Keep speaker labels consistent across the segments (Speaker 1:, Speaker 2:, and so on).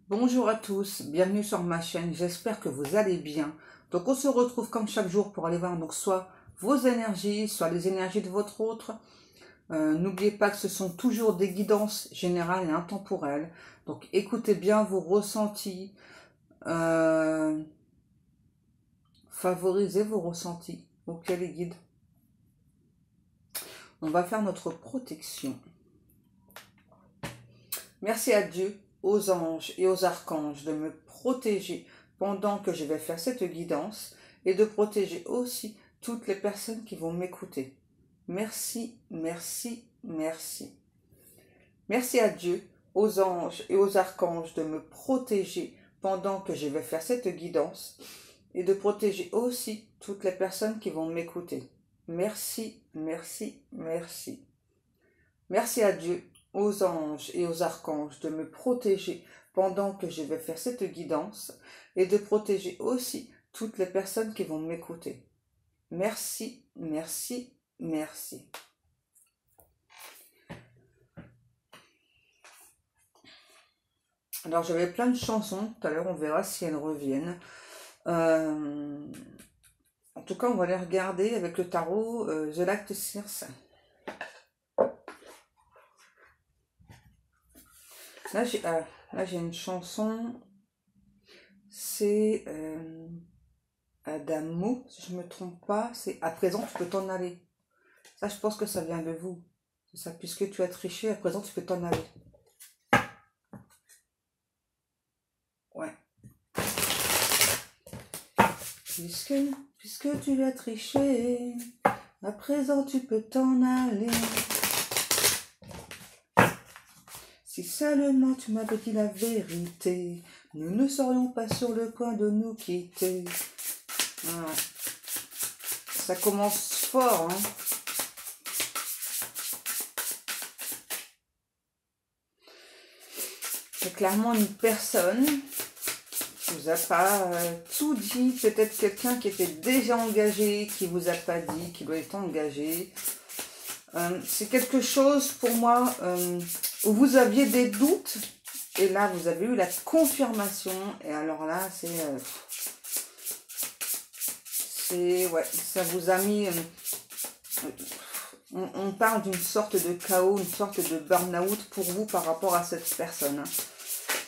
Speaker 1: Bonjour à tous, bienvenue sur ma chaîne, j'espère que vous allez bien. Donc on se retrouve comme chaque jour pour aller voir donc soit vos énergies, soit les énergies de votre autre. N'oubliez pas que ce sont toujours des guidances générales et intemporelles. Donc écoutez bien vos ressentis, favorisez vos ressentis. Ok les guides. On va faire notre protection. Merci à Dieu, aux anges et aux archanges de me protéger pendant que je vais faire cette guidance et de protéger aussi toutes les personnes qui vont m'écouter. Merci, merci, merci. Merci à Dieu, aux anges et aux archanges de me protéger pendant que je vais faire cette guidance et de protéger aussi toutes les personnes qui vont m'écouter. Merci, merci, merci. Merci à Dieu, aux anges et aux archanges de me protéger pendant que je vais faire cette guidance et de protéger aussi toutes les personnes qui vont m'écouter. Merci, merci, merci. Alors j'avais plein de chansons, tout à l'heure on verra si elles reviennent. En tout cas on va les regarder avec le tarot The Light Circe. Là j'ai une chanson, c'est Adamo, si je ne me trompe pas, c'est à présent tu peux t'en aller. Ça je pense que ça vient de vous. C'est ça, puisque tu as triché, à présent tu peux t'en aller. Ouais. Puisque tu as triché, à présent tu peux t'en aller. Si seulement tu m'avais dit la vérité, nous ne serions pas sur le point de nous quitter. Ouais. Ça commence fort, hein. C'est clairement une personne qui vous a pas tout dit. Peut-être quelqu'un qui était déjà engagé, qui vous a pas dit, qui doit être engagé. C'est quelque chose pour moi où vous aviez des doutes et là vous avez eu la confirmation et alors là ouais, ça vous a mis on parle d'une sorte de chaos, une sorte de burn-out pour vous par rapport à cette personne, hein.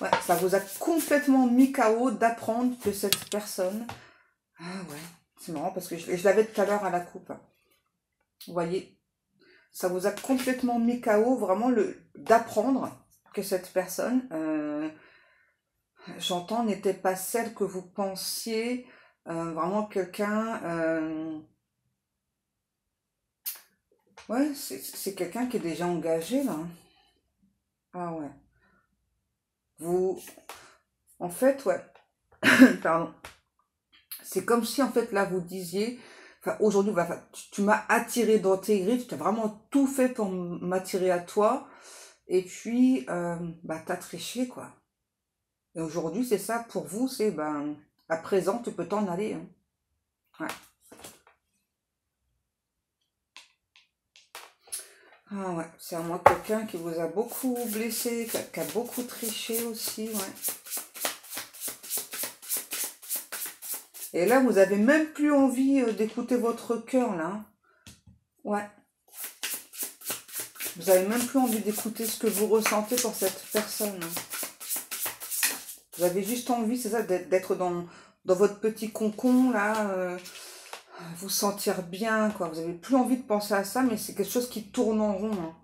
Speaker 1: Ouais, ça vous a complètement mis KO d'apprendre que cette personne, ah ouais, c'est marrant parce que je l'avais tout à l'heure à la coupe, vous voyez, ça vous a complètement mis KO, vraiment d'apprendre que cette personne, j'entends, n'était pas celle que vous pensiez, vraiment quelqu'un, ouais, c'est quelqu'un qui est déjà engagé là. Ah ouais. Vous, en fait, ouais, pardon. C'est comme si en fait là vous disiez, enfin aujourd'hui, tu m'as attiré dans tes griffes, tu as vraiment tout fait pour m'attirer à toi. Et puis, t'as triché, quoi. Et aujourd'hui, c'est ça, pour vous, c'est, à présent, tu peux t'en aller, hein. Ouais. Ah ouais, c'est à moi quelqu'un qui vous a beaucoup blessé, qui a beaucoup triché aussi, ouais. Et là, vous avez même plus envie d'écouter votre cœur, là, hein. Ouais. Vous avez même plus envie d'écouter ce que vous ressentez pour cette personne, hein. Vous avez juste envie, c'est ça, d'être dans votre petit cocon, là, vous sentir bien, quoi. Vous avez plus envie de penser à ça, mais c'est quelque chose qui tourne en rond, hein.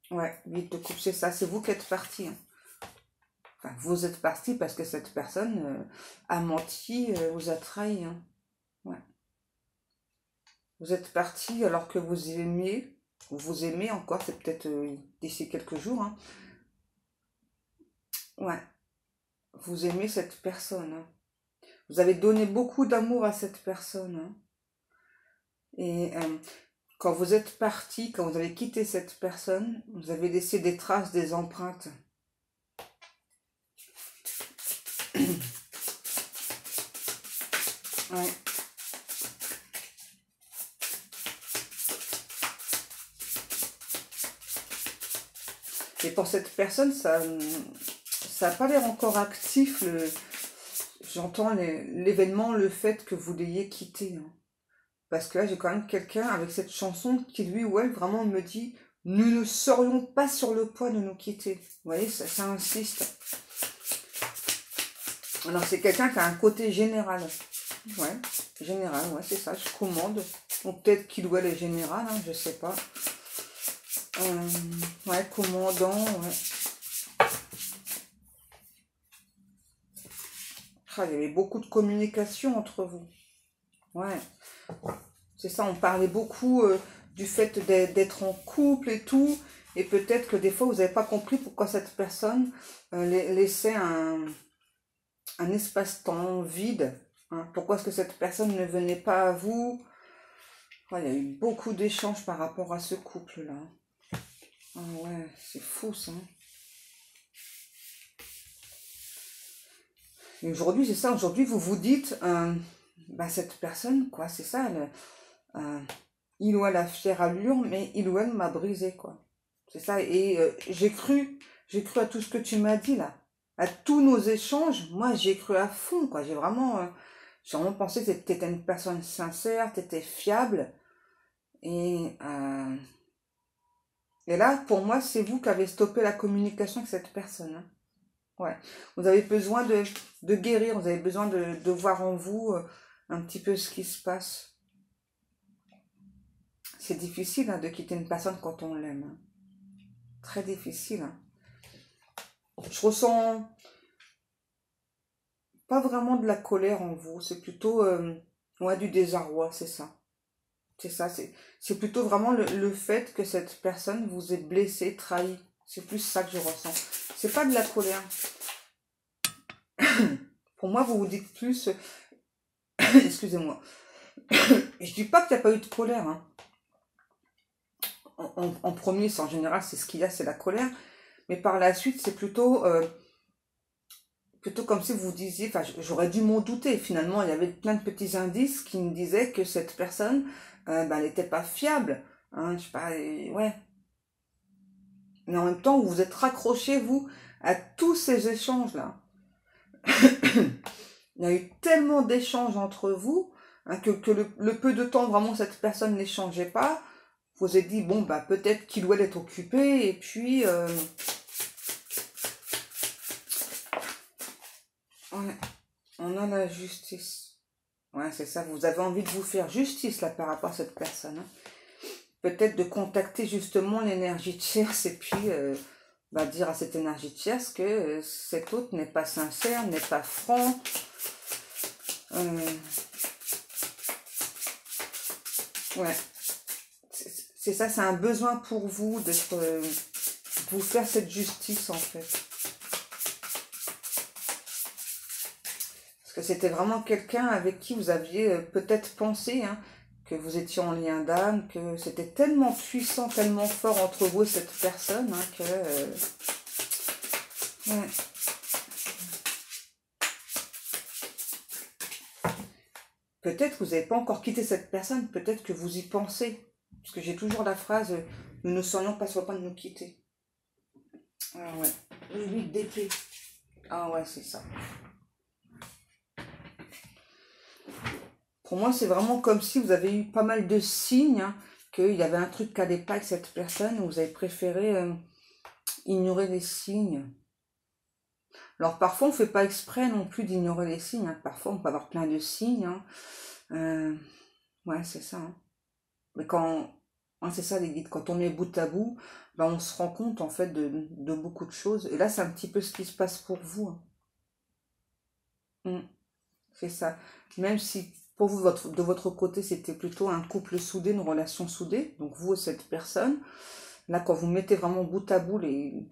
Speaker 1: Ouais, 8 de coupe, c'est ça, c'est vous qui êtes parti, hein. Enfin, vous êtes parti parce que cette personne a menti, vous a trahi, hein. Ouais. Vous êtes parti alors que vous aimiez, ou vous aimez encore, c'est peut-être d'ici quelques jours, hein. Ouais, vous aimez cette personne, hein. Vous avez donné beaucoup d'amour à cette personne, hein. Et quand vous êtes parti, quand vous avez quitté cette personne, vous avez laissé des traces, des empreintes. Ouais. Et pour cette personne, ça, ça n'a pas l'air encore actif, j'entends l'événement, le fait que vous l'ayez quitté. Hein. Parce que là, j'ai quand même quelqu'un avec cette chanson qui, lui ou elle, vraiment me dit « Nous ne serions pas sur le point de nous quitter. » Vous voyez, ça insiste. Alors, c'est quelqu'un qui a un côté général. Ouais, général, ouais, c'est ça, je commande. Ou peut-être qu'il ou elle est général, hein, je sais pas. Ouais, commandant, ouais. Ah, il y avait beaucoup de communication entre vous. Ouais. C'est ça, on parlait beaucoup du fait d'être en couple et tout. Et peut-être que des fois, vous n'avez pas compris pourquoi cette personne laissait un espace-temps vide. Hein. Pourquoi est-ce que cette personne ne venait pas à vous? Ouais, il y a eu beaucoup d'échanges par rapport à ce couple-là. Ah ouais, c'est fou ça. Et aujourd'hui, c'est ça. Aujourd'hui, vous vous dites, bah, cette personne, quoi, c'est ça. Il ou elle a fière allure, mais il ou elle m'a brisé, quoi. C'est ça. Et j'ai cru à tout ce que tu m'as dit là, à tous nos échanges. Moi, j'ai cru à fond, quoi. J'ai vraiment pensé que tu étais une personne sincère, tu étais fiable. Et là, pour moi, c'est vous qui avez stoppé la communication avec cette personne. Hein. Ouais. Vous avez besoin de guérir, vous avez besoin de voir en vous un petit peu ce qui se passe. C'est difficile hein, de quitter une personne quand on l'aime. Hein. Très difficile. Hein. Je ressens pas vraiment de la colère en vous, c'est plutôt ouais, du désarroi, c'est ça. C'est ça, c'est plutôt vraiment le fait que cette personne vous ait blessé, trahi. C'est plus ça que je ressens. C'est pas de la colère. Pour moi, vous vous dites plus... Excusez-moi. Je dis pas qu'il n'y a pas eu de colère. Hein. En premier, en général, c'est ce qu'il y a, c'est la colère. Mais par la suite, c'est plutôt comme si vous disiez... Enfin, j'aurais dû m'en douter. Finalement, il y avait plein de petits indices qui me disaient que cette personne, elle n'était pas fiable. Hein, je sais pas, ouais. Mais en même temps, vous vous êtes raccroché, vous, à tous ces échanges-là. Il y a eu tellement d'échanges entre vous hein, que le peu de temps vraiment cette personne n'échangeait pas, vous vous êtes dit bon bah peut-être qu'il ou elle est occupé et puis ouais, on a la justice. Ouais c'est ça, vous avez envie de vous faire justice là par rapport à cette personne. Hein. Peut-être de contacter justement l'énergie tierce et puis bah, dire à cette énergie tierce que cet autre n'est pas sincère, n'est pas franc. Ouais, c'est ça, c'est un besoin pour vous d'être, vous faire cette justice en fait. Parce que c'était vraiment quelqu'un avec qui vous aviez peut-être pensé hein, que vous étiez en lien d'âme, que c'était tellement puissant, tellement fort entre vous et cette personne hein, que... ouais. Peut-être que vous n'avez pas encore quitté cette personne, peut-être que vous y pensez. Parce que j'ai toujours la phrase « Nous ne serions pas sur le point de nous quitter ». Ah ouais. Le 8 d'épée. Ah ouais, c'est ça. Pour moi, c'est vraiment comme si vous avez eu pas mal de signes hein, qu'il y avait un truc qui n'allait pas avec cette personne, vous avez préféré ignorer les signes. Alors parfois, on ne fait pas exprès non plus d'ignorer les signes. Hein. Parfois, on peut avoir plein de signes. Hein. Ouais, c'est ça. Hein. Mais quand... Hein, c'est ça les guides. Quand on met bout à bout, ben, on se rend compte en fait de beaucoup de choses. Et là, c'est un petit peu ce qui se passe pour vous. Hein. C'est ça. Même si pour vous, de votre côté, c'était plutôt un couple soudé, une relation soudée. Donc vous et cette personne. Là, quand vous mettez vraiment bout à bout les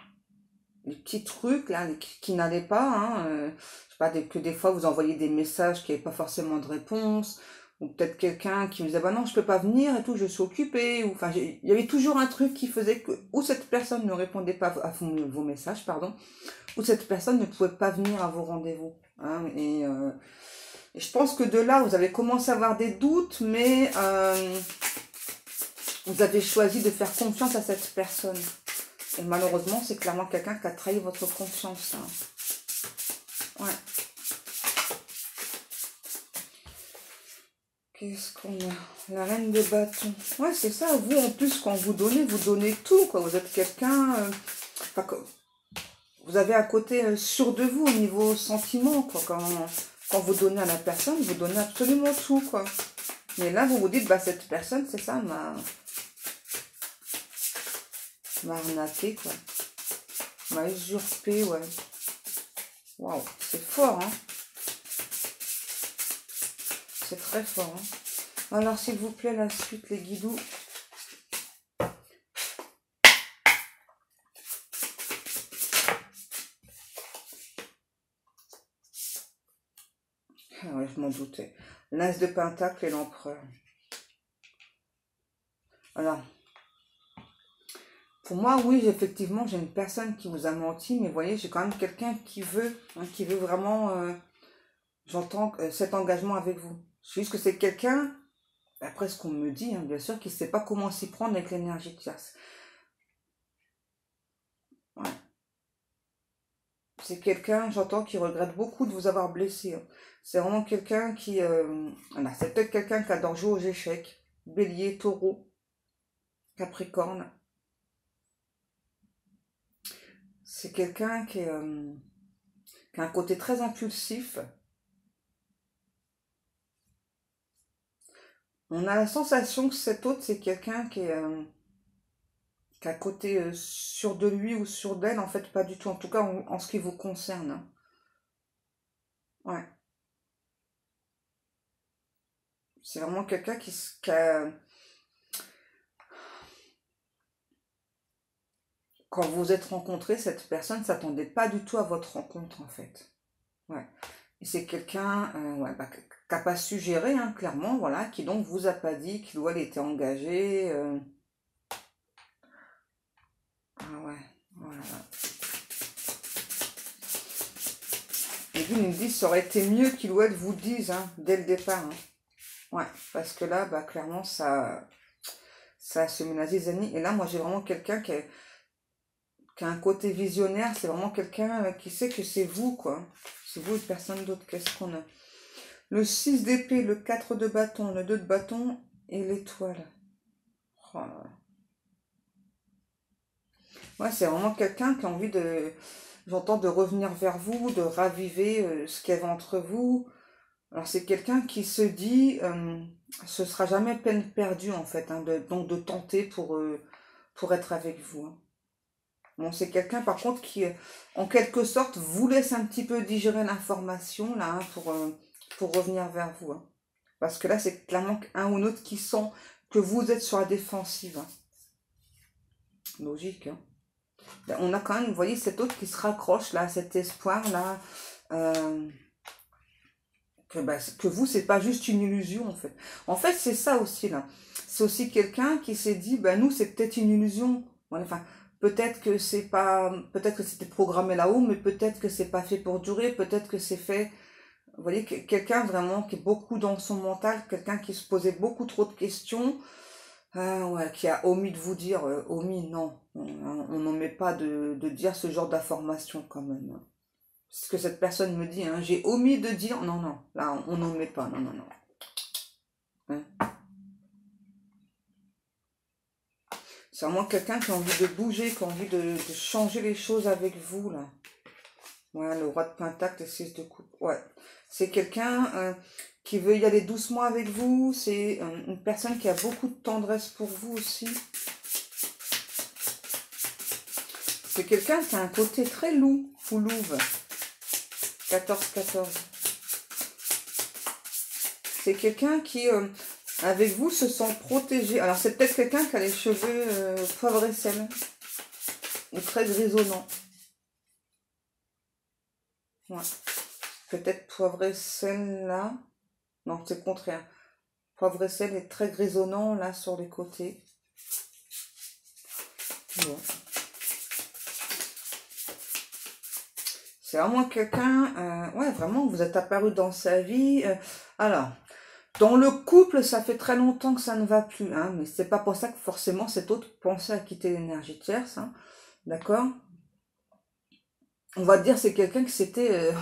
Speaker 1: petits trucs là qui n'allaient pas, hein, je sais pas, que des fois vous envoyez des messages qui n'avaient pas forcément de réponse, ou peut-être quelqu'un qui vous disait bah non je peux pas venir et tout, je suis occupée, ou enfin il y avait toujours un truc qui faisait que ou cette personne ne répondait pas à vos messages, pardon, ou cette personne ne pouvait pas venir à vos rendez-vous. Hein, et je pense que de là vous avez commencé à avoir des doutes, mais vous avez choisi de faire confiance à cette personne. Et malheureusement, c'est clairement quelqu'un qui a trahi votre confiance. Hein. Ouais. Qu'est-ce qu'on a? La reine de bâton. Ouais, c'est ça. Vous, en plus, quand vous donnez tout, quoi. Vous êtes quelqu'un... enfin, vous avez un côté sûr de vous au niveau sentiment, quoi. Quand vous donnez à la personne, vous donnez absolument tout, quoi. Mais là, vous vous dites, bah, cette personne, c'est ça, m'a arnaqué, quoi. M'a usurpé, ouais. Waouh, c'est fort, hein. C'est très fort, hein. Alors, s'il vous plaît, la suite, les guidoux. Ah ouais, je m'en doutais. L'as de pentacle et l'empereur. Alors, pour moi, oui, effectivement, j'ai une personne qui vous a menti, mais vous voyez, j'ai quand même quelqu'un qui veut vraiment, j'entends cet engagement avec vous. C'est juste que c'est quelqu'un, après ce qu'on me dit, hein, bien sûr, qui ne sait pas comment s'y prendre avec l'énergie tierce. Ouais. C'est quelqu'un, j'entends, qui regrette beaucoup de vous avoir blessé. Hein. C'est vraiment quelqu'un qui... voilà, c'est peut-être quelqu'un qui adore jouer aux échecs. Bélier, taureau, capricorne. C'est quelqu'un qui a un côté très impulsif. On a la sensation que cet autre, c'est quelqu'un qui a un côté sûr de lui ou sûr d'elle. En fait, pas du tout. En tout cas, en ce qui vous concerne. Hein. Ouais. C'est vraiment quelqu'un qui a... Quand vous vous êtes rencontrés, cette personne ne s'attendait pas du tout à votre rencontre, en fait. Ouais. Et c'est quelqu'un ouais, bah, qui n'a pas su gérer, hein, clairement, voilà, qui donc vous a pas dit qu'il ou elle était engagé. Ah ouais, voilà. Et puis, il me dit, ça aurait été mieux qu'il ou elle vous dise, hein, dès le départ. Hein. Ouais, parce que là, bah, clairement, ça a semé la zizanie. Et là, moi, j'ai vraiment quelqu'un qui a un côté visionnaire. C'est vraiment quelqu'un qui sait que c'est vous, quoi. C'est vous et personne d'autre. Qu'est-ce qu'on a? Le 6 d'épée, le 4 de bâton, le 2 de bâton et l'étoile. Oh là là. Ouais, c'est vraiment quelqu'un qui a envie j'entends, de revenir vers vous, de raviver ce qu'il y avait entre vous. Alors c'est quelqu'un qui se dit, ce sera jamais peine perdue en fait, hein, donc de tenter pour être avec vous. Hein. Bon, c'est quelqu'un par contre qui, en quelque sorte, vous laisse un petit peu digérer l'information là, hein, pour revenir vers vous. Hein. Parce que là, c'est clairement un ou l'autre qui sent que vous êtes sur la défensive. Hein. Logique, hein. On a quand même, vous voyez, cet autre qui se raccroche là, cet espoir là, que vous, c'est pas juste une illusion en fait. En fait, c'est ça aussi là. C'est aussi quelqu'un qui s'est dit, ben nous, c'est peut-être une illusion. Ouais, enfin, peut-être que c'est pas, peut-être que c'était programmé là-haut, mais peut-être que c'est pas fait pour durer, peut-être que c'est fait. Vous voyez, quelqu'un vraiment qui est beaucoup dans son mental, quelqu'un qui se posait beaucoup trop de questions. Ouais, qui a omis de vous dire, omis, non, on n'omet pas de dire ce genre d'informations quand même. Hein. Ce que cette personne me dit, hein, j'ai omis de dire, non, non, là on n'omet pas, non, non, non. Hein. C'est vraiment quelqu'un qui a envie de bouger, qui a envie de changer les choses avec vous, là. Ouais, le roi de pentacle et 6 de coupe. Ouais, c'est quelqu'un qui veut y aller doucement avec vous, c'est une personne qui a beaucoup de tendresse pour vous aussi. C'est quelqu'un qui a un côté très loup ou louve. 14-14. C'est quelqu'un qui, avec vous, se sent protégé. Alors, c'est peut-être quelqu'un qui a les cheveux poivre et sel. Ou très grisonnants. Ouais. Peut-être poivre et sel là. Non, c'est le contraire. Poivre et sel est très grisonnant là sur les côtés. Bon. C'est vraiment quelqu'un, ouais, vraiment, vous êtes apparu dans sa vie. Alors, dans le couple, ça fait très longtemps que ça ne va plus, hein, mais c'est pas pour ça que forcément cet autre pensait à quitter l'énergie tierce. Hein. D'accord? On va dire c'est quelqu'un qui s'était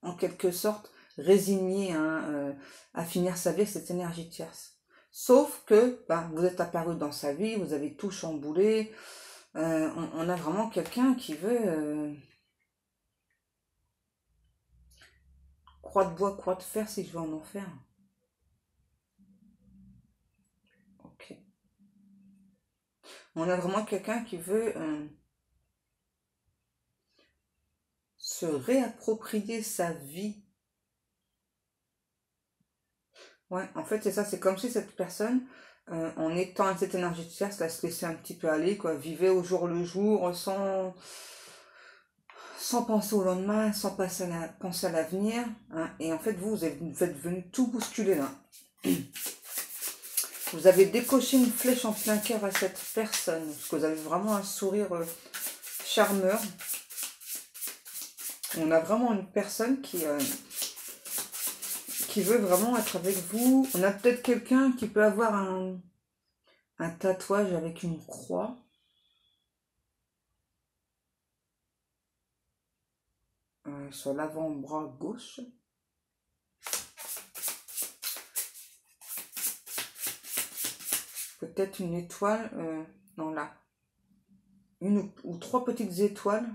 Speaker 1: en quelque sorte résigné hein, à finir sa vie avec cette énergie tierce. Sauf que ben, vous êtes apparu dans sa vie, vous avez tout chamboulé. On a vraiment quelqu'un qui veut croix de bois, croix de fer si je veux en enfer. Ok. On a vraiment quelqu'un qui veut se réapproprier sa vie. Ouais, en fait, c'est ça, c'est comme si cette personne, en étant à cette énergie tierce, là, se laissait un petit peu aller, quoi, vivait au jour le jour, sans penser au lendemain, sans penser à l'avenir, hein, et en fait, vous êtes venu tout bousculer, là. Vous avez décoché une flèche en plein cœur à cette personne, parce que vous avez vraiment un sourire charmeur. On a vraiment une personne qui veut vraiment être avec vous. On a peut-être quelqu'un qui peut avoir un tatouage avec une croix. Sur l'avant-bras gauche. Peut-être une étoile. Non, là. Une ou trois petites étoiles.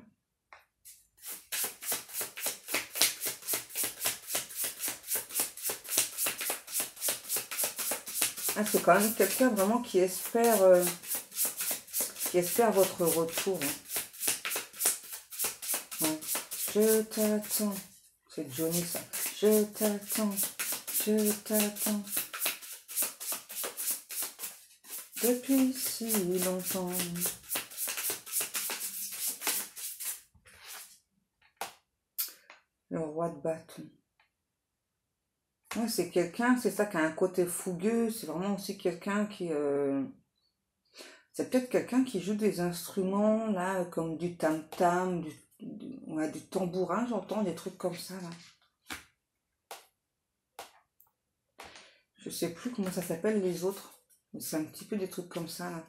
Speaker 1: Ah, c'est quand même quelqu'un vraiment qui espère votre retour. Hein. Ouais. Je t'attends. C'est Johnny ça. Je t'attends. Je t'attends. Depuis si longtemps. Le roi de bâton. Ouais, c'est quelqu'un, c'est ça qui a un côté fougueux. C'est vraiment aussi quelqu'un qui... c'est peut-être quelqu'un qui joue des instruments, là, comme du tam-tam, ouais, du tambourin, j'entends, des trucs comme ça, là. Je sais plus comment ça s'appelle les autres. Mais c'est un petit peu des trucs comme ça, là.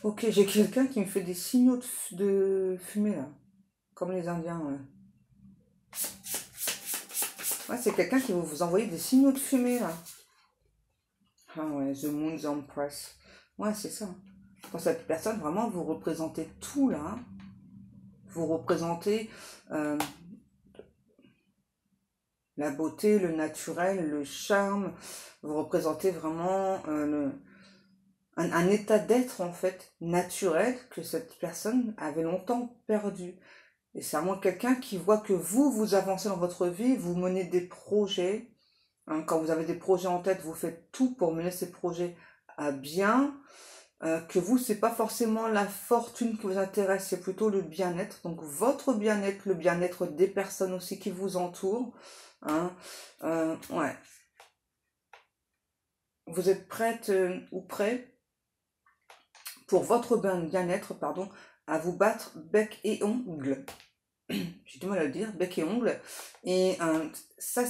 Speaker 1: Ok, j'ai quelqu'un qui me fait des signaux de fumée, là. Comme les Indiens, ouais. Ouais, c'est quelqu'un qui va vous envoyer des signaux de fumée, là. Ah ouais, The Moon's Empress. Ouais, c'est ça. Pour cette personne, vraiment, vous représentez tout, là. Vous représentez la beauté, le naturel, le charme. Vous représentez vraiment un état d'être, en fait, naturel que cette personne avait longtemps perdu. Et c'est vraiment quelqu'un qui voit que vous avancez dans votre vie, vous menez des projets. Hein, quand vous avez des projets en tête, vous faites tout pour mener ces projets à bien. Que vous, c'est pas forcément la fortune qui vous intéresse, c'est plutôt le bien-être. Donc votre bien-être, le bien-être des personnes aussi qui vous entourent. Hein, ouais. Vous êtes prête ou prêt pour votre bien-être, pardon, à vous battre bec et ongle. J'ai du mal à le dire, bec et ongle. Et ça,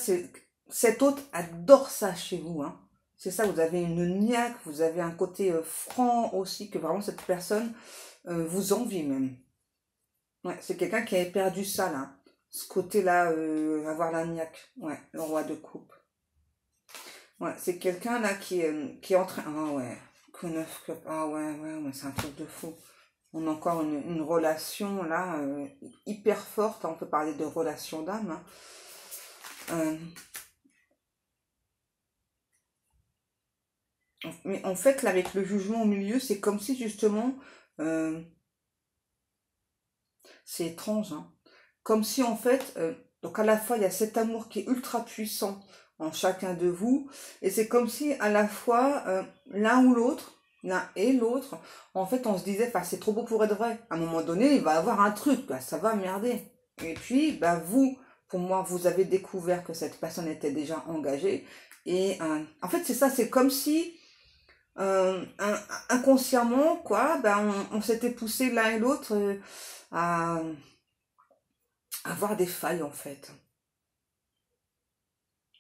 Speaker 1: cet hôte adore ça chez vous. Hein. C'est ça, vous avez une niaque, vous avez un côté franc aussi, que vraiment cette personne vous envie même. Ouais, c'est quelqu'un qui avait perdu ça, là. Ce côté-là, avoir la niaque. Ouais, le roi de coupe. Ouais, c'est quelqu'un là qui est en train... Ah ouais, que neuf, que... Ah ouais, c'est un truc de fou. On a encore une relation là, hyper forte. On peut parler de relation d'âme. Hein. Mais en fait, là, avec le jugement au milieu, c'est comme si justement... c'est étrange, hein. Comme si en fait... donc à la fois, il y a cet amour qui est ultra puissant en chacun de vous. Et c'est comme si à la fois, l'un ou l'autre, l'un et l'autre, en fait, on se disait, enfin, c'est trop beau pour être vrai. À un moment donné, il va y avoir un truc, bah, ça va merder. Et puis, bah, vous, pour moi, vous avez découvert que cette personne était déjà engagée. Et en fait, c'est ça, c'est comme si, inconsciemment, quoi, ben, on s'était poussé l'un et l'autre à avoir des failles, en fait.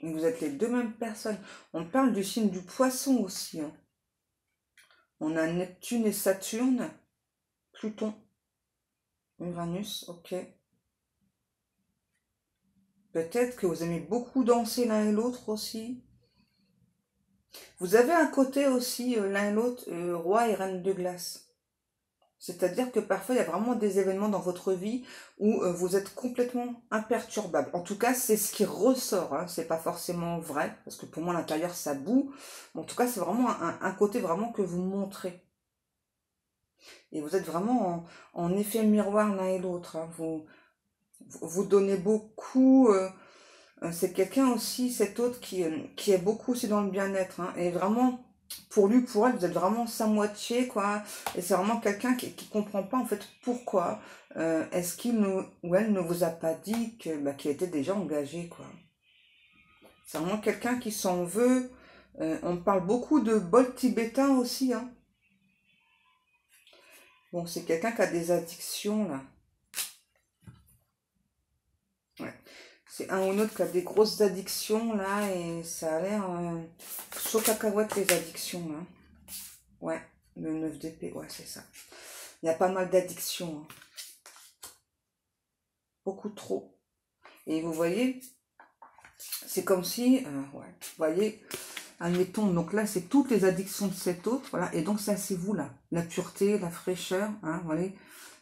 Speaker 1: Et vous êtes les deux mêmes personnes. On parle du signe du poisson aussi. Hein. On a Neptune et Saturne, Pluton, Uranus, ok. Peut-être que vous aimez beaucoup danser l'un et l'autre aussi. Vous avez un côté aussi, l'un et l'autre, roi et reine de glace. C'est-à-dire que parfois, il y a vraiment des événements dans votre vie où vous êtes complètement imperturbable. En tout cas, c'est ce qui ressort. Hein. C'est pas forcément vrai, parce que pour moi, à l'intérieur, ça boue. Mais en tout cas, c'est vraiment un côté vraiment que vous montrez. Et vous êtes vraiment en effet miroir l'un et l'autre. Hein. Vous donnez beaucoup. C'est quelqu'un aussi, cet autre, qui est beaucoup aussi dans le bien-être. Hein. Et vraiment, pour lui, pour elle, vous êtes vraiment sa moitié, quoi. Et c'est vraiment quelqu'un qui comprend pas, en fait, pourquoi est-ce qu'il ou elle ne vous a pas dit qu'il était déjà engagé, quoi. C'est vraiment quelqu'un qui s'en veut. On parle beaucoup de bol tibétain aussi, hein. Bon, c'est quelqu'un qui a des addictions, là. Ouais. C'est un ou l'autre qui a des grosses addictions, là, et ça a l'air chaud cacahuète, les addictions, là. Ouais, le 9 d'épée, ouais, c'est ça. Il y a pas mal d'addictions, hein. Beaucoup trop. Et vous voyez, c'est comme si, ouais, vous voyez, admettons, donc là, c'est toutes les addictions de cet autre, voilà, et donc ça, c'est vous, là. La pureté, la fraîcheur, hein, voilà.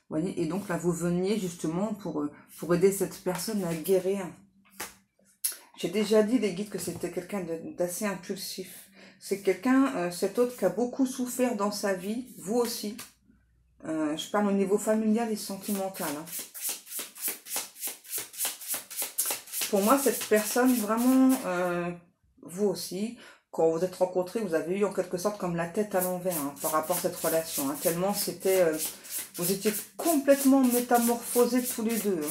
Speaker 1: Voyez, et donc là, vous veniez justement pour aider cette personne à guérir. J'ai déjà dit, les guides, que c'était quelqu'un d'assez impulsif. C'est quelqu'un, cet autre, qui a beaucoup souffert dans sa vie, vous aussi. Je parle au niveau familial et sentimental. Hein. Pour moi, cette personne, vraiment, vous aussi, quand vous êtes rencontrés, vous avez eu en quelque sorte comme la tête à l'envers hein, par rapport à cette relation. Hein, tellement c'était... vous étiez complètement métamorphosés tous les deux. Hein.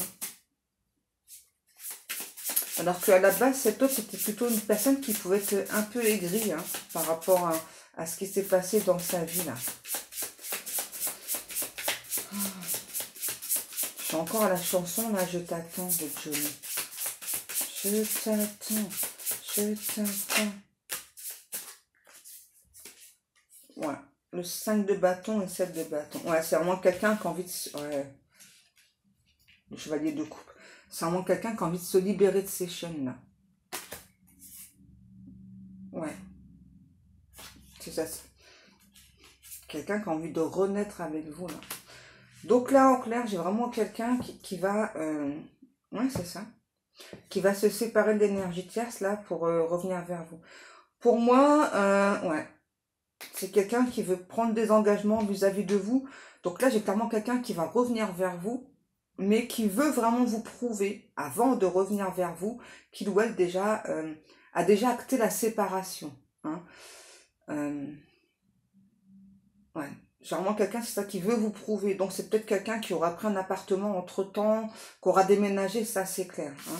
Speaker 1: Alors qu'à la base, cet autre, c'était plutôt une personne qui pouvait être un peu aigrie hein, par rapport à ce qui s'est passé dans sa vie. Là. Je suis encore à la chanson, là, Je t'attends de Johnny. Je t'attends, je t'attends. Ouais, le 5 de bâton et 7 de bâton. Ouais, c'est vraiment quelqu'un qui a envie de... Ouais, le chevalier de coupe. C'est vraiment quelqu'un qui a envie de se libérer de ces chaînes, là. Ouais. C'est ça. Quelqu'un qui a envie de renaître avec vous, là. Donc là, en clair, j'ai vraiment quelqu'un qui va... ouais, c'est ça. Qui va se séparer de l'énergie tierce, là, pour revenir vers vous. Pour moi, ouais. C'est quelqu'un qui veut prendre des engagements vis-à-vis de vous. Donc là, j'ai clairement quelqu'un qui va revenir vers vous, mais qui veut vraiment vous prouver, avant de revenir vers vous, qu'il ou elle déjà, a déjà acté la séparation. Hein. Ouais. J'ai vraiment quelqu'un, c'est ça, qui veut vous prouver. Donc c'est peut-être quelqu'un qui aura pris un appartement entre-temps, qui aura déménagé, ça c'est clair. Hein.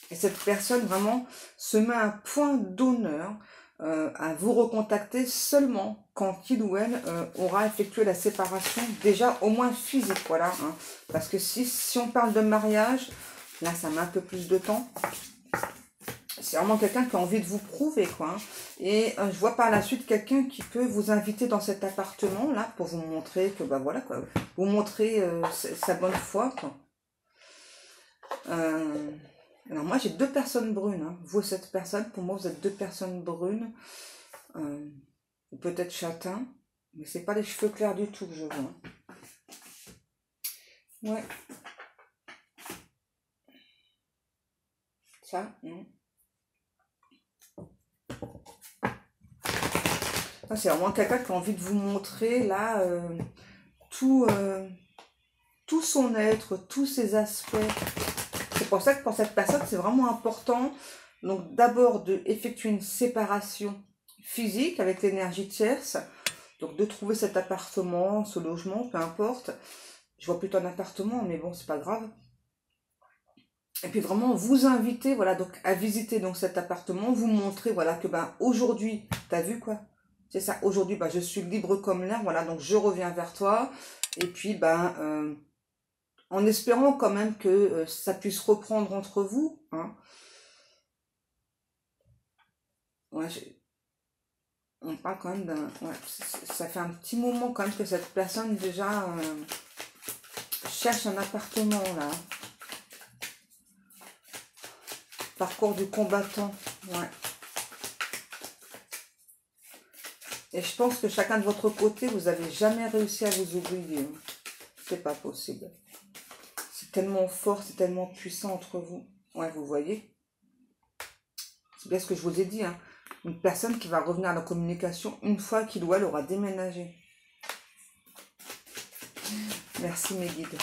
Speaker 1: Et cette personne vraiment se met un point d'honneur à vous recontacter seulement quand il ou elle aura effectué la séparation, déjà au moins physique, voilà. Hein. Parce que si on parle de mariage, là ça met un peu plus de temps. C'est vraiment quelqu'un qui a envie de vous prouver, quoi. Hein. Et je vois par la suite quelqu'un qui peut vous inviter dans cet appartement-là pour vous montrer que, bah voilà, quoi. Vous montrer sa bonne foi, quoi. Alors moi, j'ai deux personnes brunes. Hein. Vous et cette personne, pour moi, vous êtes deux personnes brunes. Ou peut-être châtain. Mais c'est pas les cheveux clairs du tout que je vois. Ouais. Ça, non. C'est vraiment quelqu'un qui a envie de vous montrer là tout son être, tous ses aspects. C'est pour ça que pour cette personne, c'est vraiment important. Donc d'abord d'effectuer une séparation physique avec l'énergie tierce. Donc de trouver cet appartement, ce logement, peu importe. Je vois plutôt un appartement, mais bon, c'est pas grave. Et puis vraiment vous inviter, voilà, donc à visiter donc cet appartement, vous montrer, voilà, que ben aujourd'hui, t'as vu quoi? C'est ça, aujourd'hui, ben, je suis libre comme l'air, voilà, donc je reviens vers toi. Et puis, ben, en espérant quand même que ça puisse reprendre entre vous, hein. Ouais, on parle quand même d'un... Ouais, ça fait un petit moment quand même que cette personne déjà cherche un appartement là. Parcours du combattant. Ouais. Et je pense que chacun de votre côté, vous n'avez jamais réussi à vous oublier. C'est pas possible. C'est tellement fort, c'est tellement puissant entre vous. Ouais, vous voyez. C'est bien ce que je vous ai dit. Hein. Une personne qui va revenir à la communication une fois qu'il ou elle aura déménagé. Merci mes guides.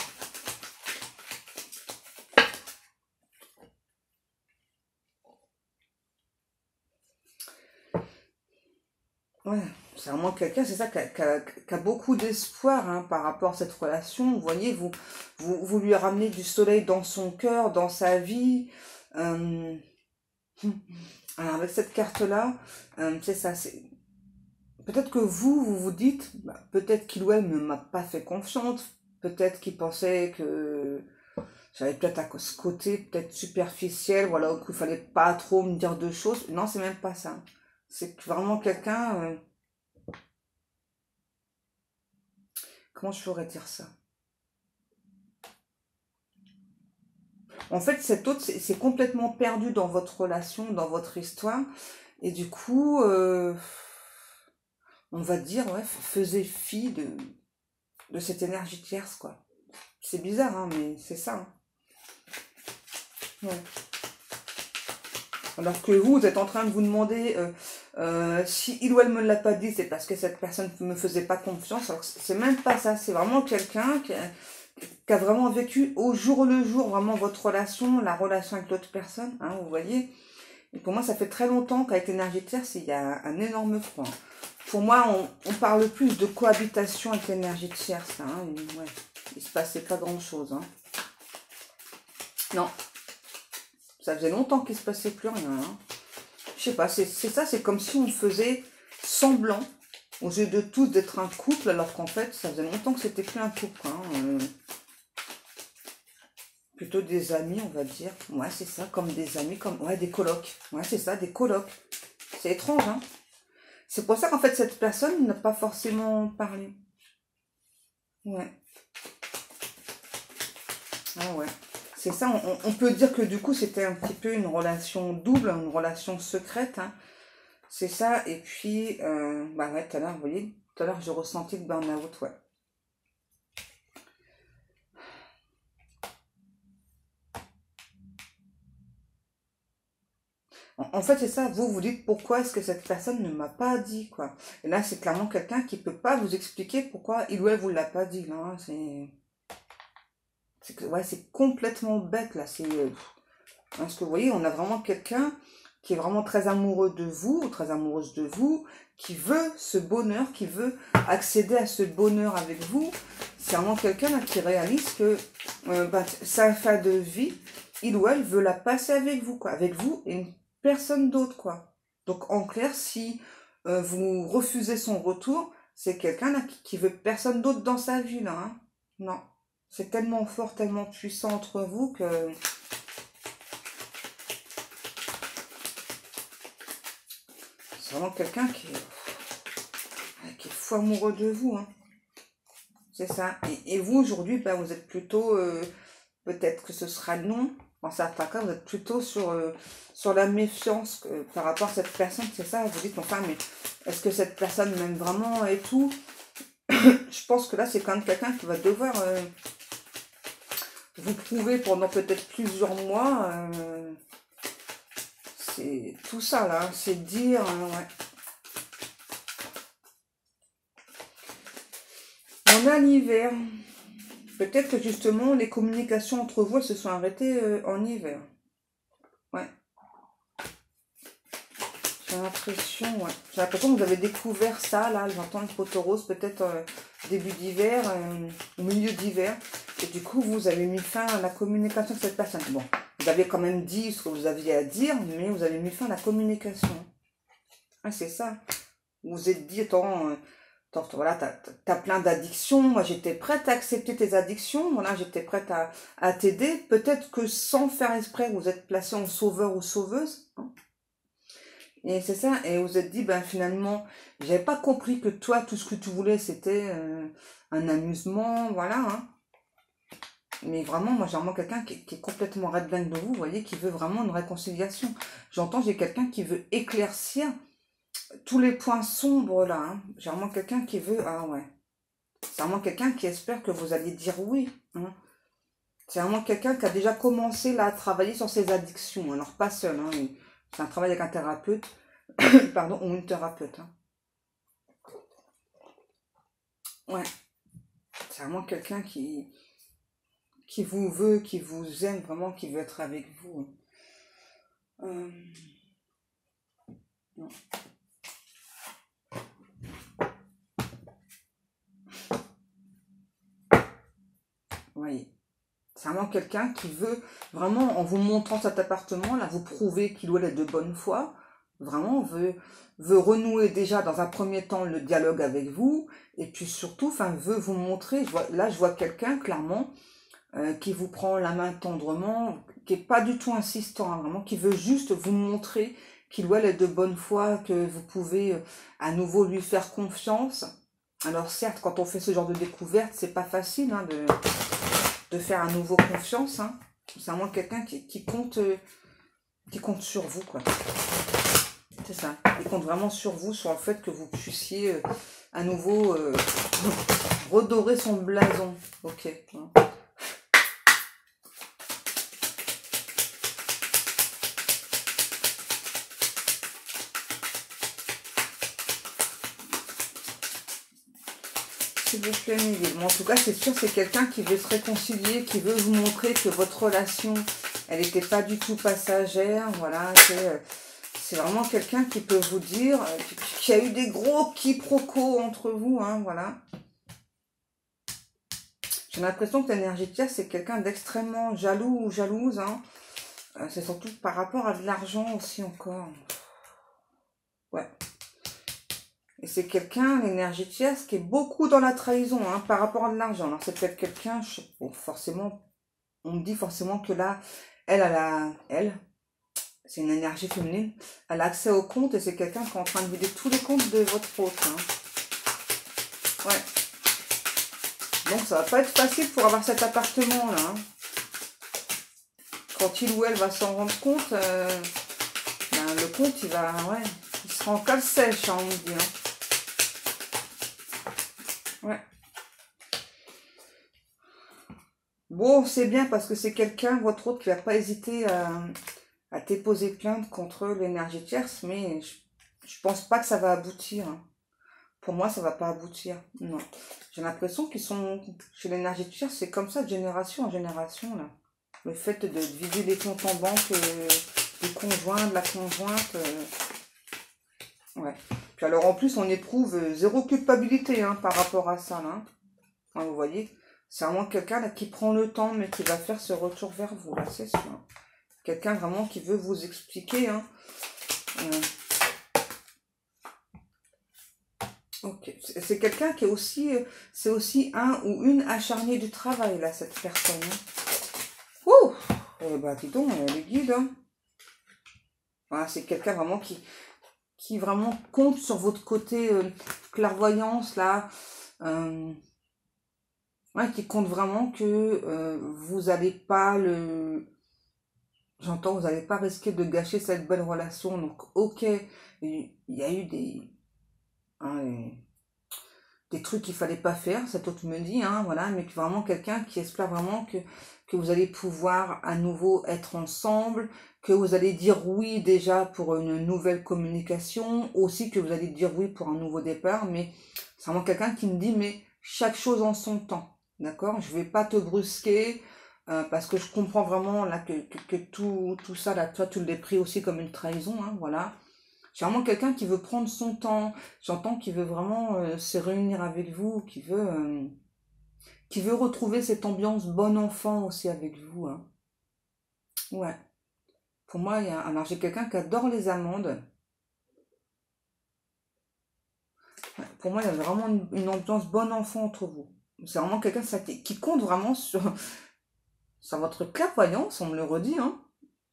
Speaker 1: Ouais, c'est vraiment quelqu'un, c'est ça, qui a beaucoup d'espoir hein, par rapport à cette relation. Vous voyez, vous lui ramenez du soleil dans son cœur, dans sa vie. Alors avec cette carte-là, c'est ça. Peut-être que vous vous dites, bah, peut-être qu'il ou elle ne m'a pas fait confiance. Peut-être qu'il pensait que j'avais peut-être à ce côté peut-être superficiel, voilà, qu'il fallait pas trop me dire de choses. Non, c'est même pas ça. C'est vraiment quelqu'un... comment je pourrais dire ça? En fait, cet autre, c'est complètement perdu dans votre relation, dans votre histoire. Et du coup, on va dire, ouais, faisait fi de cette énergie tierce, quoi. C'est bizarre, hein, mais c'est ça. Hein. Ouais. Alors que vous êtes en train de vous demander si il ou elle me l'a pas dit, c'est parce que cette personne ne me faisait pas confiance. Alors c'est même pas ça, c'est vraiment quelqu'un qui a vraiment vécu au jour le jour vraiment votre relation, la relation avec l'autre personne, hein, vous voyez. Et pour moi, ça fait très longtemps qu'avec l'énergie tierce, il y a un énorme point. Pour moi, on parle plus de cohabitation avec l'énergie tierce. Hein, ouais, il se passait pas grand-chose. Hein. Non, ça faisait longtemps qu'il se passait plus rien. Hein. Je sais pas, c'est ça, c'est comme si on faisait semblant, aux yeux de tous, d'être un couple, alors qu'en fait, ça faisait longtemps que c'était plus un couple. Hein, plutôt des amis, on va dire. Ouais, c'est ça, comme des amis, comme ouais, des colocs. Ouais, c'est ça, des colocs. C'est étrange, hein. C'est pour ça qu'en fait, cette personne n'a pas forcément parlé. Ouais. Ah ouais. C'est ça, on peut dire que du coup, c'était un petit peu une relation double, une relation secrète. Hein. C'est ça, et puis, bah ouais, tout à l'heure, vous voyez, tout à l'heure, j'ai ressenti le burn-out, ouais. En fait, c'est ça, vous dites pourquoi est-ce que cette personne ne m'a pas dit, quoi. Et là, c'est clairement quelqu'un qui peut pas vous expliquer pourquoi il ou elle vous l'a pas dit, là. Hein. Ouais, c'est complètement bête, là. Parce que vous voyez, on a vraiment quelqu'un qui est vraiment très amoureux de vous, ou très amoureuse de vous, qui veut ce bonheur, qui veut accéder à ce bonheur avec vous. C'est vraiment quelqu'un qui réalise que sa fin de vie, il ou elle veut la passer avec vous, quoi. Avec vous et une personne d'autre, quoi. Donc, en clair, si vous refusez son retour, c'est quelqu'un là qui veut personne d'autre dans sa vie, là. Hein. Non. C'est tellement fort, tellement puissant entre vous que... C'est vraiment quelqu'un qui est fou amoureux de vous. Hein. C'est ça. Et vous, aujourd'hui, ben, vous êtes plutôt... peut-être que ce sera non. En certains cas, vous êtes plutôt sur la méfiance par rapport à cette personne. C'est ça, vous dites, enfin, mais est-ce que cette personne m'aime vraiment et tout? Je pense que là, c'est quand même quelqu'un qui va devoir vous prouver pendant peut-être plusieurs mois. C'est tout ça, là. C'est dire... ouais. On a l'hiver. Peut-être que justement, les communications entre vous se sont arrêtées en hiver. Ouais. J'ai l'impression, ouais. J'ai l'impression que vous avez découvert ça, là. J'entends le poteau rose, peut-être début d'hiver, au milieu d'hiver. Et du coup, vous avez mis fin à la communication de cette personne. Bon, vous avez quand même dit ce que vous aviez à dire, mais vous avez mis fin à la communication. Ah, c'est ça. Vous vous êtes dit, attends... voilà, t'as plein d'addictions. Moi, j'étais prête à accepter tes addictions. Voilà, j'étais prête à t'aider. Peut-être que sans faire exprès, vous êtes placé en sauveur ou sauveuse. Hein. Et c'est ça, et vous vous êtes dit, ben finalement, j'avais pas compris que toi, tout ce que tu voulais, c'était un amusement, voilà, hein. Mais vraiment, moi, j'ai vraiment quelqu'un qui est complètement red dingue de vous, vous voyez, qui veut vraiment une réconciliation. J'entends, j'ai quelqu'un qui veut éclaircir tous les points sombres, là, hein. J'ai vraiment quelqu'un qui veut, ah ouais. C'est vraiment quelqu'un qui espère que vous allez dire oui, hein. C'est vraiment quelqu'un qui a déjà commencé, là, à travailler sur ses addictions. Alors, pas seul, hein. C'est un travail avec un thérapeute, pardon, ou une thérapeute, hein. Ouais, c'est vraiment quelqu'un qui vous veut, qui vous aime vraiment, qui veut être avec vous. Euh, non. Oui. C'est vraiment quelqu'un qui veut, vraiment, en vous montrant cet appartement, là, vous prouver qu'il doit être de bonne foi. Vraiment, veut renouer déjà dans un premier temps le dialogue avec vous. Et puis surtout, enfin, veut vous montrer, là, je vois quelqu'un, clairement, qui vous prend la main tendrement, qui est pas du tout insistant, hein, vraiment, qui veut juste vous montrer qu'il doit être de bonne foi, que vous pouvez à nouveau lui faire confiance. Alors certes, quand on fait ce genre de découverte, c'est pas facile, hein, de faire à nouveau confiance, hein. C'est vraiment quelqu'un qui compte sur vous, quoi. C'est ça. Il compte vraiment sur vous, sur le fait que vous puissiez à nouveau redorer son blason. Ok. S'il vous plaît, Miguel. Bon, en tout cas, c'est sûr, c'est quelqu'un qui veut se réconcilier, qui veut vous montrer que votre relation, elle n'était pas du tout passagère. Voilà, c'est vraiment quelqu'un qui peut vous dire qu'il y a eu des gros quiproquos entre vous, hein, voilà. J'ai l'impression que l'énergie de Tierce, c'est quelqu'un d'extrêmement jaloux ou jalouse, hein. C'est surtout par rapport à de l'argent aussi encore. Ouais. Et c'est quelqu'un, l'énergie tierce, qui est beaucoup dans la trahison, hein, par rapport à de l'argent. Alors c'est peut-être quelqu'un, bon, forcément, on me dit forcément que là, elle, c'est une énergie féminine, elle a accès au compte et c'est quelqu'un qui est en train de vider tous les comptes de votre autre, hein. Ouais. Donc ça va pas être facile pour avoir cet appartement là, hein. Quand il ou elle va s'en rendre compte, ben, le compte il va, ouais, il sera en cale sèche, hein, on me dit, hein. Ouais. Bon, c'est bien parce que c'est quelqu'un, votre autre, qui va pas hésiter à déposer plainte contre l'énergie tierce, mais je pense pas que ça va aboutir, hein. Pour moi, ça va pas aboutir. Non. J'ai l'impression qu'ils sont, chez l'énergie tierce, c'est comme ça de génération en génération, là. Le fait de vider les comptes en banque du conjoint, de la conjointe. Ouais. Puis alors, en plus, on éprouve zéro culpabilité, hein, par rapport à ça, là. Hein, vous voyez, c'est vraiment quelqu'un là qui prend le temps, mais qui va faire ce retour vers vous, là, c'est sûr. Quelqu'un vraiment qui veut vous expliquer, hein. Ok, c'est quelqu'un qui est aussi, c'est aussi un ou une acharnée du travail, là, cette personne, hein. Ouh, eh ben, dis donc, elle est guide, hein. Voilà, c'est quelqu'un vraiment qui vraiment compte sur votre côté clairvoyance, là. Ouais, qui compte vraiment que vous n'allez pas J'entends, vous n'allez pas risquer de gâcher cette belle relation. Donc, ok, il y a eu hein, des trucs qu'il fallait pas faire, cet autre me dit, hein, voilà, mais vraiment quelqu'un qui espère vraiment que vous allez pouvoir à nouveau être ensemble, que vous allez dire oui déjà pour une nouvelle communication, aussi que vous allez dire oui pour un nouveau départ, mais c'est vraiment quelqu'un qui me dit, mais chaque chose en son temps, d'accord? Je vais pas te brusquer, parce que je comprends vraiment là que tout ça, là, toi, tu l'as pris aussi comme une trahison, hein, voilà. C'est vraiment quelqu'un qui veut prendre son temps. J'entends qu'il veut vraiment se réunir avec vous, qui veut retrouver cette ambiance bon enfant aussi avec vous, hein. Ouais. Pour moi, alors j'ai quelqu'un qui adore les amandes. Ouais, pour moi, il y a vraiment une ambiance bon enfant entre vous. C'est vraiment quelqu'un qui compte vraiment sur votre clairvoyance, on me le redit, hein.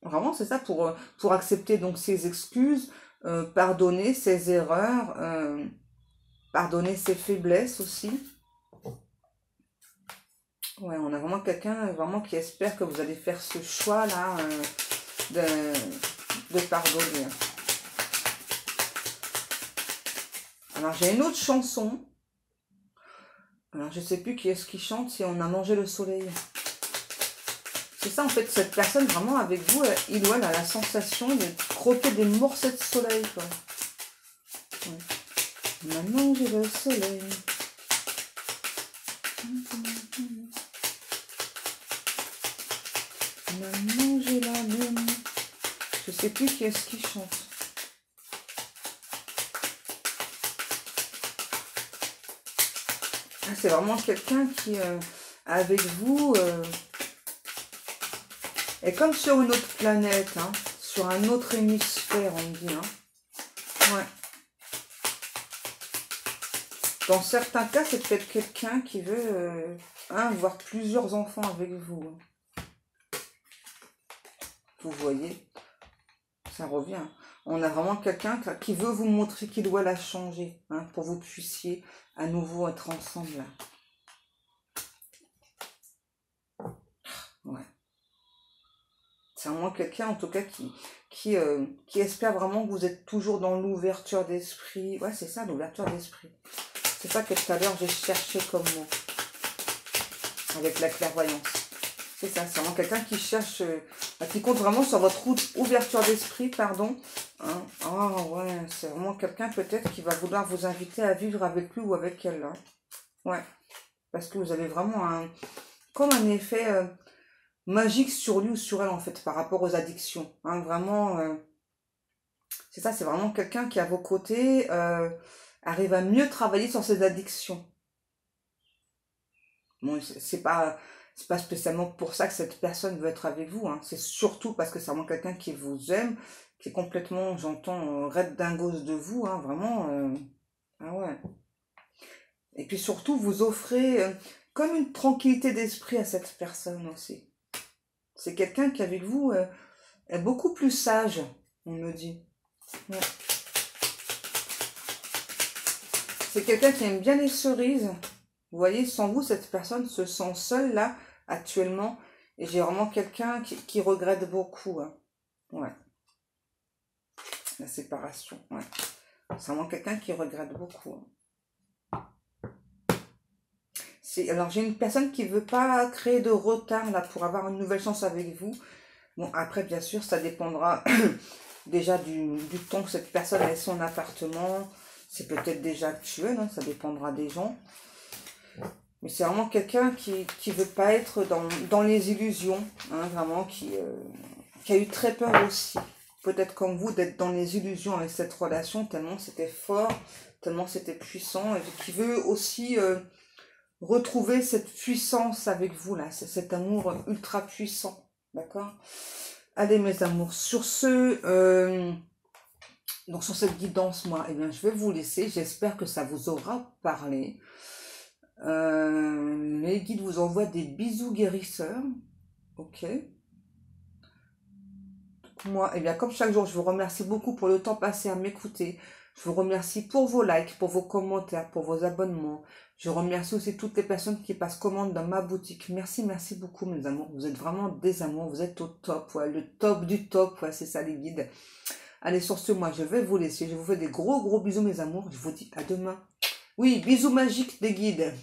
Speaker 1: Vraiment, c'est ça pour accepter donc ses excuses, pardonner ses erreurs, pardonner ses faiblesses aussi. Ouais, on a vraiment quelqu'un vraiment qui espère que vous allez faire ce choix-là de pardonner. Alors, j'ai une autre chanson. Alors, je ne sais plus qui est-ce qui chante, si on a mangé le soleil. C'est ça, en fait, cette personne, vraiment, avec vous, il ou elle a la sensation de croquer des morceaux de soleil, quoi. Ouais. On a mangé le soleil. On a mangé la lune. Je sais plus qui est-ce qui chante. Ah, c'est vraiment quelqu'un qui, avec vous, est comme sur une autre planète, hein, sur un autre hémisphère, on dit. Hein. Ouais. Dans certains cas, c'est peut-être quelqu'un qui veut voir plusieurs enfants avec vous. Vous voyez, ça revient. On a vraiment quelqu'un qui veut vous montrer qu'il doit la changer, hein, pour que vous puissiez à nouveau être ensemble. Ouais. C'est vraiment quelqu'un, en tout cas, qui espère vraiment que vous êtes toujours dans l'ouverture d'esprit. Ouais, c'est ça, l'ouverture d'esprit. C'est ça que tout à l'heure, j'ai cherché comme mot. Avec la clairvoyance. C'est ça, c'est vraiment quelqu'un qui cherche, qui compte vraiment sur votre ouverture d'esprit, pardon. Hein. Oh ouais, c'est vraiment quelqu'un peut-être qui va vouloir vous inviter à vivre avec lui ou avec elle. Hein. Ouais, parce que vous avez vraiment comme un effet magique sur lui ou sur elle en fait, par rapport aux addictions. Hein. Vraiment, c'est ça, c'est vraiment quelqu'un qui à vos côtés arrive à mieux travailler sur ses addictions. Bon, c'est pas spécialement pour ça que cette personne veut être avec vous. Hein. C'est surtout parce que c'est vraiment quelqu'un qui vous aime, qui est complètement, j'entends, raide dingos de vous. Hein, vraiment. Ah ouais. Et puis surtout, vous offrez comme une tranquillité d'esprit à cette personne aussi. C'est quelqu'un qui, avec vous, est beaucoup plus sage, on me dit. Ouais. C'est quelqu'un qui aime bien les cerises. Vous voyez, sans vous, cette personne se sent seule, là, actuellement. Et j'ai vraiment quelqu'un qui regrette beaucoup. Hein. Ouais. La séparation, ouais. C'est vraiment quelqu'un qui regrette beaucoup. Hein. Alors, j'ai une personne qui ne veut pas créer de retard, là, pour avoir une nouvelle chance avec vous. Bon, après, bien sûr, ça dépendra déjà du temps que cette personne ait son appartement. C'est peut-être déjà actuel, hein, ça dépendra des gens. Mais c'est vraiment quelqu'un qui veut pas être dans les illusions, hein, vraiment, qui a eu très peur aussi, peut-être comme vous, d'être dans les illusions avec cette relation, tellement c'était fort, tellement c'était puissant, et qui veut aussi retrouver cette puissance avec vous, là, cet amour ultra puissant, d'accord? Allez, mes amours, sur donc sur cette guidance, moi, eh bien, je vais vous laisser, j'espère que ça vous aura parlé. Les guides vous envoient des bisous guérisseurs. Ok. Moi, eh bien, comme chaque jour, je vous remercie beaucoup pour le temps passé à m'écouter. Je vous remercie pour vos likes, pour vos commentaires, pour vos abonnements. Je remercie aussi toutes les personnes qui passent commande dans ma boutique. Merci, merci beaucoup, mes amours. Vous êtes vraiment des amours. Vous êtes au top. Ouais, le top du top. Ouais, c'est ça, les guides. Allez, sur ce, moi, je vais vous laisser. Je vous fais des gros, gros bisous, mes amours. Je vous dis à demain. Oui, bisous magiques des guides.